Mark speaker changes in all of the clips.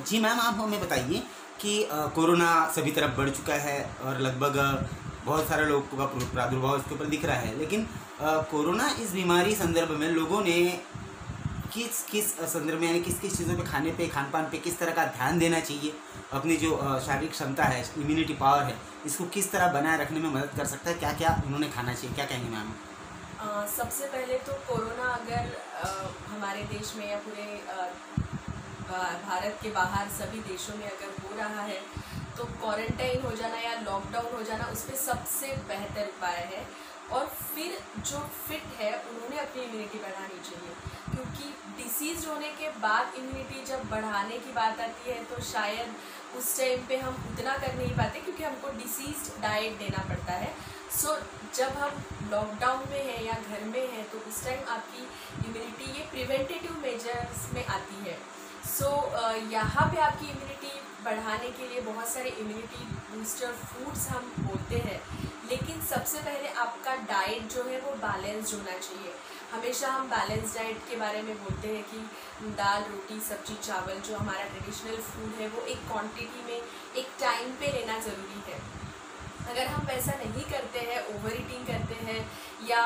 Speaker 1: जी ma'am, आप हमें बताइए कि कोरोना सभी तरफ बढ़ चुका है और लगभग बहुत सारे लोगों का प्रादुर्भाव इसके ऊपर दिख रहा है, लेकिन कोरोना इस बीमारी संदर्भ में लोगों ने किस किस संदर्भ में, यानी किस किस चीज़ों पे, खान पान पे किस तरह का ध्यान देना चाहिए, अपनी जो शारीरिक क्षमता है, इम्यूनिटी पावर है, इसको किस तरह बनाए रखने में मदद कर सकता है, क्या क्या उन्होंने खाना चाहिए, क्या कहेंगे मैम?
Speaker 2: सबसे पहले तो कोरोना अगर हमारे देश में या पूरे भारत के बाहर सभी देशों में अगर हो रहा है तो क्वारंटाइन हो जाना या लॉकडाउन हो जाना उस पर सबसे बेहतर उपाय है। और फिर जो फिट है उन्होंने अपनी इम्यूनिटी बढ़ानी चाहिए, क्योंकि डिसीज़ होने के बाद इम्यूनिटी जब बढ़ाने की बात आती है तो शायद उस टाइम पे हम उतना कर नहीं पाते, क्योंकि हमको डिसीज डाइट देना पड़ता है। सो जब हम लॉकडाउन में हैं या घर में हैं तो उस टाइम आपकी इम्यूनिटी ये प्रिवेंटेटिव मेजर्स में आती है। सो यहाँ पे आपकी इम्यूनिटी बढ़ाने के लिए बहुत सारे इम्यूनिटी बूस्टर फूड्स हम बोलते हैं, लेकिन सबसे पहले आपका डाइट जो है वो बैलेंस्ड होना चाहिए। हमेशा हम बैलेंस डाइट के बारे में बोलते हैं कि दाल रोटी सब्जी चावल जो हमारा ट्रेडिशनल फूड है वो एक क्वांटिटी में एक टाइम पे लेना ज़रूरी है। अगर हम वैसा नहीं करते हैं, ओवर ईटिंग करते हैं या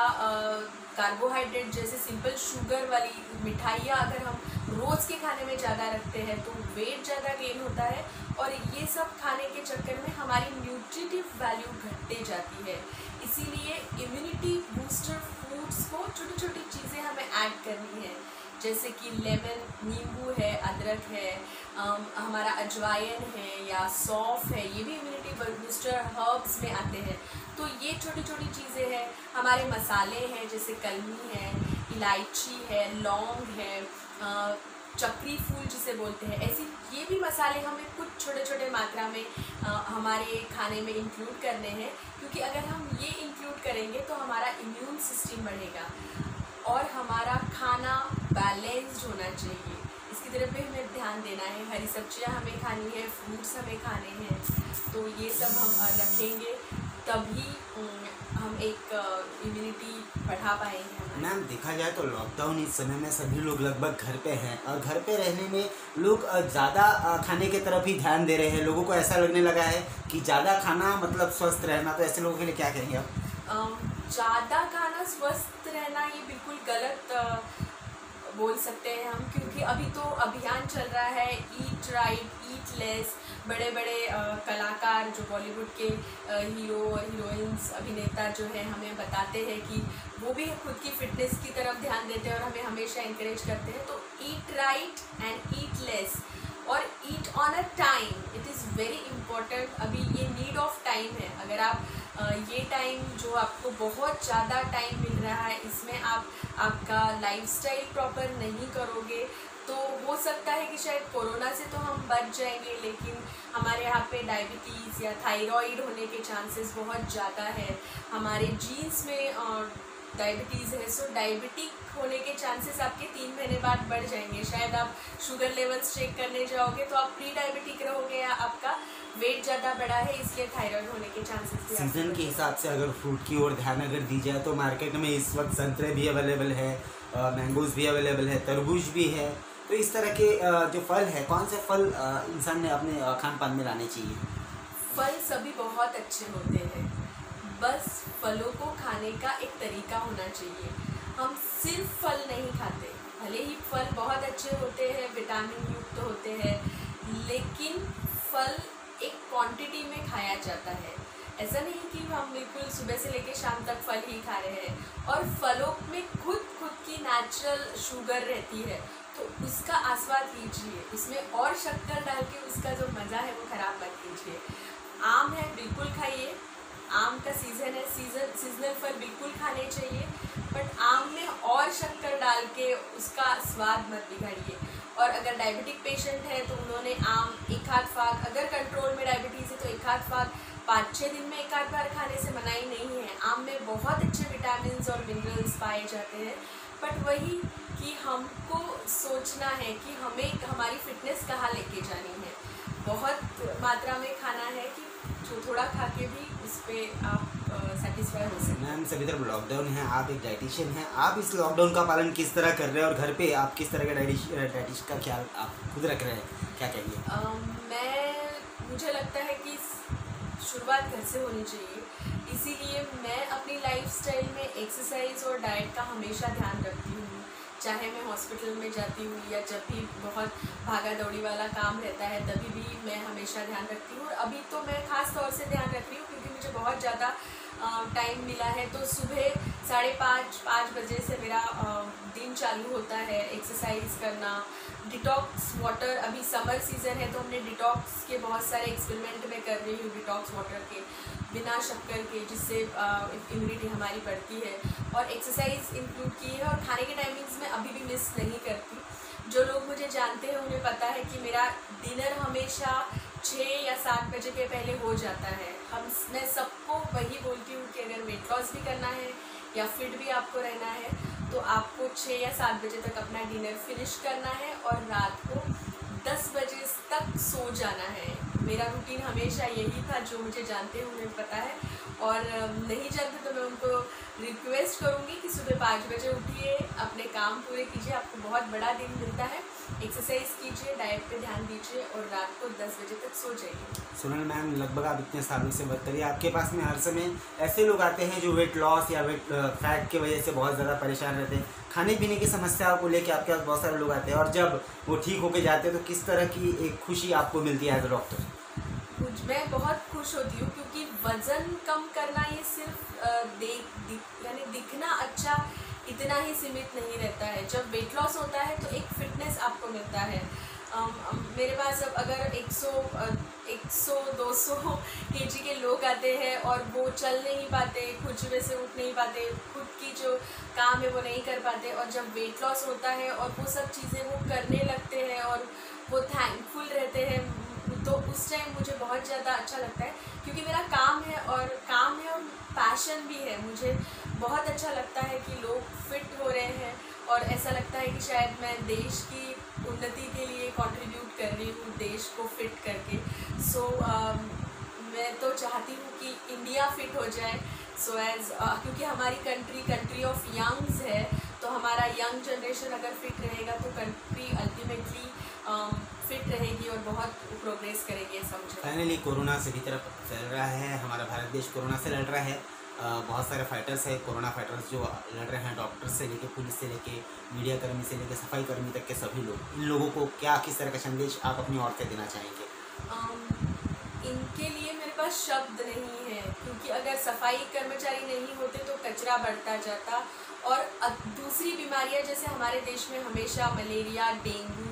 Speaker 2: कार्बोहाइड्रेट जैसे सिंपल शुगर वाली मिठाइयाँ अगर हम रोज़ के खाने में ज़्यादा रखते हैं तो वेट ज़्यादा गेन होता है, और ये सब खाने के चक्कर में हमारी न्यूट्रिटिव वैल्यू घटते जाती है। इसीलिए इम्यूनिटी बूस्टर फूड्स को छोटी छोटी चीज़ें हमें ऐड करनी है, जैसे कि लेमन, नींबू है, अदरक है, हमारा अजवाइन है या सौंफ है, ये भी इम्यूनिटी बूस्टर हर्ब्स में आते हैं। तो ये छोटी छोटी चीज़ें हैं। हमारे मसाले हैं जैसे कलमी है, इलायची है, लौंग है, चक्री फूल जिसे बोलते हैं, ऐसी ये भी मसाले हमें कुछ छोटे छोटे मात्रा में हमारे खाने में इंक्लूड करने हैं, क्योंकि अगर हम ये इंक्लूड करेंगे तो हमारा इम्यून सिस्टम बढ़ेगा और हमारा खाना बैलेंस्ड होना चाहिए। इसकी तरफ भी हमें ध्यान देना है। हरी सब्जियां हमें खानी है, फ्रूट्स हमें खाने हैं, तो ये सब हम रखेंगे तभी हम एक इम्यूनिटी बढ़ा पाएंगे।
Speaker 1: मैम, देखा जाए तो लॉकडाउन इस समय में सभी लोग लगभग घर पे हैं और घर पे रहने में लोग ज़्यादा खाने की तरफ ही ध्यान दे रहे हैं। लोगों को ऐसा लगने लगा है कि ज़्यादा खाना मतलब स्वस्थ रहना, तो ऐसे लोगों के लिए क्या कहेंगे आप?
Speaker 2: ज़्यादा खाना स्वस्थ रहना ये बिल्कुल गलत बोल सकते हैं हम, क्योंकि अभी तो अभियान चल रहा है ईट राइट ईट लेस। बड़े बड़े कलाकार जो बॉलीवुड के हीरो और हीरोइंस अभिनेता जो हैं हमें बताते हैं कि वो भी खुद की फिटनेस की तरफ ध्यान देते हैं और हमें हमेशा इंकरेज करते हैं। तो eat right and eat less और eat on a time, it is very important. अभी ये नीड ऑफ टाइम है। अगर आप ये टाइम जो आपको बहुत ज़्यादा टाइम मिल रहा है इसमें आप आपका लाइफस्टाइल प्रॉपर नहीं करोगे तो हो सकता है कि शायद कोरोना से तो हम बच जाएंगे, लेकिन हमारे यहाँ पे डायबिटीज़ या थायराइड होने के चांसेस बहुत ज़्यादा है। हमारे जीन्स में डायबिटीज़ है, सो डायबिटिक होने के चांसेस आपके 3 महीने बाद बढ़ जाएंगे। शायद आप शुगर लेवल्स चेक करने जाओगे तो आप प्री डायबिटिक रहोगे या आपका वेट ज़्यादा बढ़ा है, इसलिए थायराइड होने के चांसेस भी।
Speaker 1: सीज़न के हिसाब से अगर फ्रूट की ओर ध्यान अगर दी जाए तो मार्केट में इस वक्त संतरे भी अवेलेबल है, मैंगोज़ भी अवेलेबल है, तरबूज भी है। तो इस तरह के जो फल है, कौन से फल इंसान ने अपने खान पान में लाने चाहिए?
Speaker 2: फल सभी बहुत अच्छे होते हैं, बस फलों को खाने का एक तरीका होना चाहिए। हम सिर्फ फल नहीं खाते, भले ही फल बहुत अच्छे होते हैं, विटामिन युक्त होते हैं, लेकिन फल एक क्वांटिटी में खाया जाता है। ऐसा नहीं कि हम बिल्कुल सुबह से लेकर शाम तक फल ही खा रहे हैं। और फलों में खुद की नेचुरल शुगर रहती है, तो उसका आस्वाद लीजिए। उसमें और शक्कर डाल के उसका जो मज़ा है वो ख़राब मत कीजिए। आम है, बिल्कुल खाइए, आम का सीज़न है, सीजनल फल बिल्कुल खाने चाहिए, बट आम में और शक्कर डाल के उसका स्वाद मत बिगाड़िए। और अगर डायबिटिक पेशेंट है तो उन्होंने आम एक आध फाक, अगर कंट्रोल में डायबिटीज़ है तो एक आध फाक 5-6 दिन में एक आध बार खाने से मनाही नहीं है। आम में बहुत अच्छे विटामिन और मिनरल्स पाए जाते हैं, बट वही कि हमको सोचना है कि हमें हमारी फिटनेस कहाँ लेके जानी है। बहुत मात्रा में खाना है कि जो थोड़ा खा के भी उस पर आप सेटिस्फाई हो सके।
Speaker 1: मैम सभी तरफ लॉकडाउन है, आप एक डाइटिशियन हैं, आप इस लॉकडाउन का पालन किस तरह कर रहे हैं और घर पे आप किस तरह का डाइटिशियन का ख्याल आप खुद रख रहे हैं, क्या कहेंगे?
Speaker 2: मुझे लगता है कि शुरुआत घर से होनी चाहिए, इसीलिए मैं अपनी लाइफस्टाइल में एक्सरसाइज और डाइट का हमेशा ध्यान रखती हूँ। चाहे मैं हॉस्पिटल में जाती हूँ या जब भी बहुत भागा दौड़ी वाला काम रहता है तभी भी मैं हमेशा ध्यान रखती हूँ। और अभी तो मैं ख़ास तौर से ध्यान रख रही हूँ क्योंकि मुझे बहुत ज़्यादा टाइम मिला है, तो सुबह 5:30 बजे से मेरा दिन चालू होता है एक्सरसाइज करना। डिटॉक्स वाटर, अभी समर सीज़न है तो हमने डिटॉक्स के बहुत सारे एक्सपेरिमेंट मैं कर रही हूँ, डिटॉक्स वाटर के बिना शक्कर के, जिससे इम्यूनिटी हमारी बढ़ती है। और एक्सरसाइज इंक्लूड की है और खाने के टाइमिंग्स में अभी भी मिस नहीं करती। जो लोग मुझे जानते हैं उन्हें पता है कि मेरा डिनर हमेशा 6 या 7 बजे के पहले हो जाता है। मैं सबको वही बोलती हूँ कि अगर वेट लॉस भी करना है या फिट भी आपको रहना है तो आपको 6 या 7 बजे तक अपना डिनर फिनिश करना है और रात को 10 बजे तक सो जाना है। मेरा रूटीन हमेशा यही था, जो मुझे जानते हैं उन्हें पता है, और नहीं जानते तो मैं उनको रिक्वेस्ट करूँगी कि सुबह 5 बजे उठिए, अपने काम पूरे कीजिए, आपको बहुत बड़ा दिन मिलता है। एक्सरसाइज कीजिए, डाइट पे ध्यान दीजिए और रात को 10 बजे तक सो जाइए।
Speaker 1: सोनल मैम, लगभग आप इतने सालों से वर्क करिए, आपके पास में हर समय ऐसे लोग आते हैं जो वेट लॉस या वेट फैट की वजह से बहुत ज़्यादा परेशान रहते हैं, खाने पीने की समस्याओं को लेकर आपके पास बहुत सारे लोग आते हैं, और जब वो ठीक होकर जाते हैं तो किस तरह की एक खुशी आपको मिलती है एज अ डॉक्टर?
Speaker 2: मैं बहुत खुश होती हूँ क्योंकि वज़न कम करना ये सिर्फ यानी दिखना अच्छा इतना ही सीमित नहीं रहता है। जब वेट लॉस होता है तो एक फिटनेस आपको मिलता है। मेरे पास अब अगर 100-200 kg के लोग आते हैं और वो चल नहीं पाते, खुजवे से उठ नहीं पाते, खुद की जो काम है वो नहीं कर पाते, और जब वेट लॉस होता है और वो सब चीज़ें वो करने लगते हैं और वो थैंकफुल रहते हैं, तो उस टाइम मुझे बहुत ज़्यादा अच्छा लगता है क्योंकि मेरा काम है और पैशन भी है। मुझे बहुत अच्छा लगता है कि लोग फिट हो रहे हैं और ऐसा लगता है कि शायद मैं देश की उन्नति के लिए कंट्रीब्यूट कर रही हूँ, देश को फिट करके। मैं तो चाहती हूँ कि इंडिया फिट हो जाए, क्योंकि हमारी कंट्री ऑफ यंग्स है, तो हमारा यंग जनरेशन अगर फिट रहेगा तो कंट्री अल्टीमेटली फिट रहेगी और बहुत प्रोग्रेस करेगी, ऐसा मुझे।
Speaker 1: फाइनली कोरोना सभी तरफ फैल रहा है, हमारा भारत देश कोरोना से लड़ रहा है। बहुत सारे फाइटर्स हैं, कोरोना फाइटर्स जो लड़ रहे हैं, डॉक्टर्स से लेके, पुलिस से लेके, मीडिया कर्मी से लेके, सफाई कर्मी तक के सभी लोग। इन लोगों को क्या किस तरह का संदेश आप अपनी ओर से देना चाहेंगे?
Speaker 2: इनके लिए मेरे पास शब्द नहीं है, क्योंकि अगर सफाई कर्मचारी नहीं होते तो कचरा बढ़ता जाता और दूसरी बीमारियां जैसे हमारे देश में हमेशा मलेरिया, डेंगू,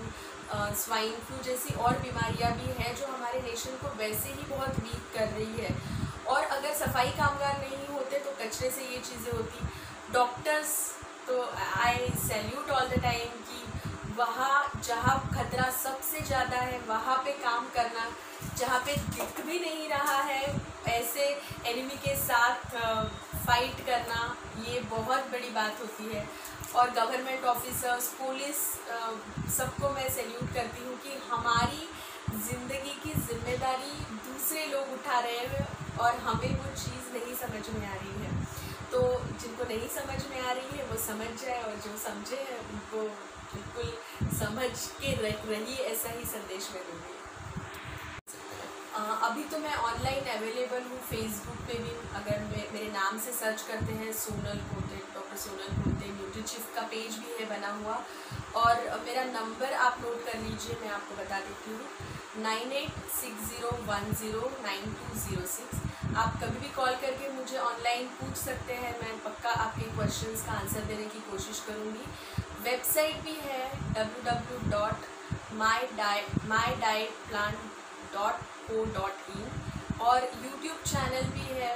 Speaker 2: स्वाइन फ्लू जैसी और बीमारियां भी हैं जो हमारे नेशन को वैसे ही बहुत वीक कर रही है। और अगर सफाई कामगार नहीं होते तो कचरे से ये चीज़ें होती। डॉक्टर्स तो आई सैल्यूट ऑल द टाइम कि वहाँ जहाँ खतरा सबसे ज़्यादा है वहाँ पे काम करना, जहाँ पे दिख भी नहीं रहा है ऐसे एनिमी के साथ फाइट करना, ये बहुत बड़ी बात होती है। और गवर्नमेंट ऑफिसर्स, पुलिस, सबको मैं सैल्यूट करती हूँ कि हमारी ज़िंदगी की जिम्मेदारी दूसरे लोग उठा रहे हैं और हमें वो चीज़ नहीं समझ में आ रही है। तो जिनको नहीं समझ में आ रही है वो समझ जाए और जो समझे हैं उनको बिल्कुल समझ के रही, ऐसा ही संदेश मैं दूँगी। अभी तो मैं ऑनलाइन अवेलेबल हूँ, फेसबुक पे भी अगर मेरे नाम से सर्च करते हैं सोनल पोते, डॉक्टर सोनल पोते, न्यूट्रीचिफ का पेज भी है बना हुआ। और मेरा नंबर आप नोट कर लीजिए, मैं आपको बता देती हूँ, 9860109206। आप कभी भी कॉल करके मुझे ऑनलाइन पूछ सकते हैं, मैं पक्का आपके क्वेश्चंस का आंसर देने की कोशिश करूँगी। वेबसाइट भी है www.mydietplan.co.in और यूट्यूब चैनल भी है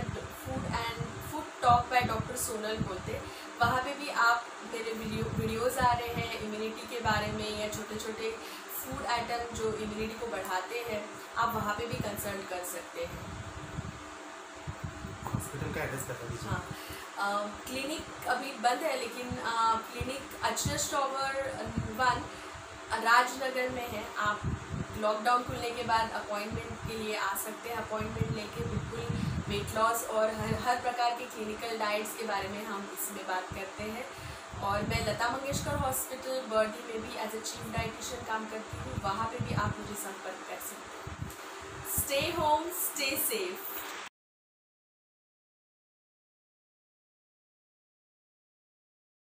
Speaker 2: food talk by doctor Sonal पोते। वहाँ पे भी आप मेरे वीडियोज़ आ रहे हैं इम्यूनिटी के बारे में या छोटे छोटे फूड आइटम जो इम्यूनिटी को बढ़ाते हैं, आप वहाँ पे भी कंसल्ट कर सकते हैं।
Speaker 1: हॉस्पिटल का एड्रेस बता दीजिए।
Speaker 2: हाँ, क्लिनिक अभी बंद है लेकिन क्लिनिक अचनस टावर 1 राजनगर में है। आप लॉकडाउन खुलने के बाद अपॉइंटमेंट के लिए आ सकते हैं, अपॉइंटमेंट लेके बिल्कुल वेट लॉस और हर प्रकार के क्लिनिकल डाइट्स के बारे में हम इसमें बात करते हैं। और मैं लता मंगेशकर हॉस्पिटल बर्डी में भी एज ए चीफ डाइटिशियन काम करती हूँ, वहाँ पे भी आप मुझे संपर्क कर सकते हैं। Stay home, stay safe.